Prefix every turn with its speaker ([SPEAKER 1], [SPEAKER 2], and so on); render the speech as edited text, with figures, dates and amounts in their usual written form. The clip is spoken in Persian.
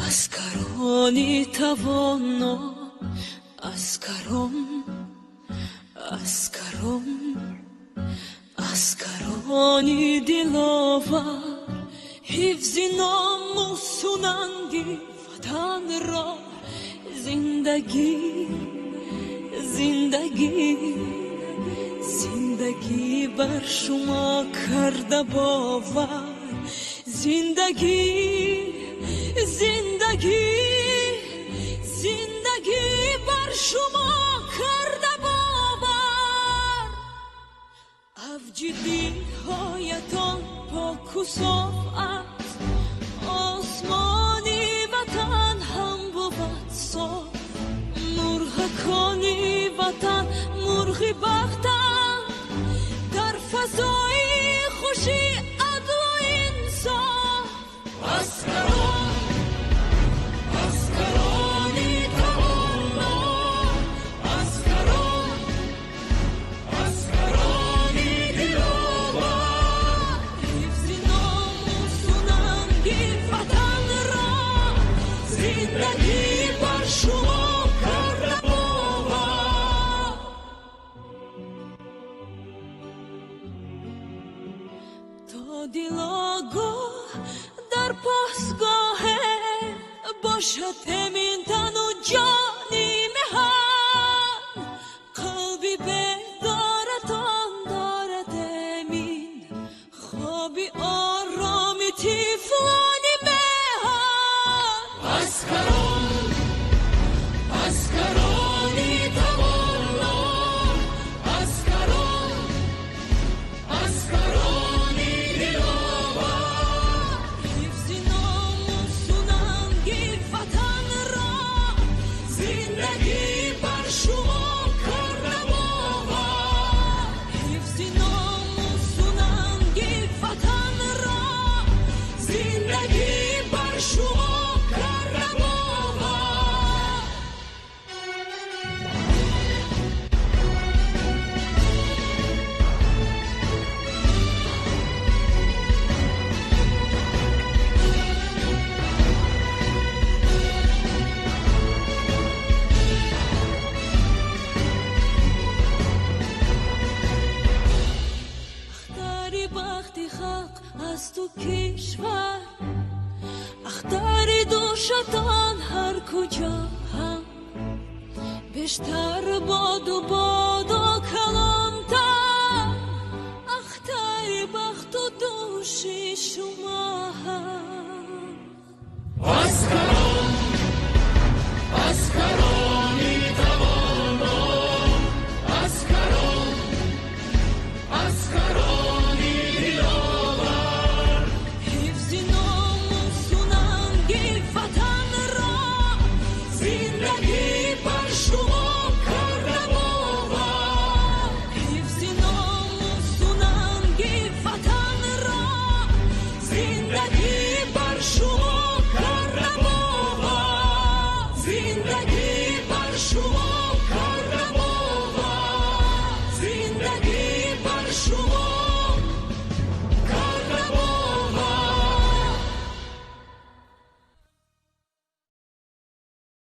[SPEAKER 1] اسکرانی توانا اسکرانی دلاور حفظی ناموسوننگی وطن را زندگی بر شما کرده باور زندگی بر شما کرده باور افجیدی هایتان پاک و صاف است آسمانی وطن هم بود صاف مرغکانی وطن مرغی بختن در فضای خوشی عدل و انصاف اسکرانی توانا اسکرانی دلاور حفظی ناموسوننگی وطن را زندگی بر شما کرده باور تا دلاگاه در پاسگاه باشد همین تن و جانی مهان قلبی بدارتان دارد امین خوابی آرامی تیفانی مهان اسکرانی توانا اسکرانی دلاور حفظی ناموسوننگی وطن را زندگی بر شما کرده باور حفظی ناموسوننگی وطن را زندگی بر شما کرده باور اختاری بختی خلق از تو کشور اختاری دوشتان هر کجا هم بیشتر باد و کلانتر اختاری بخت و دوشی شما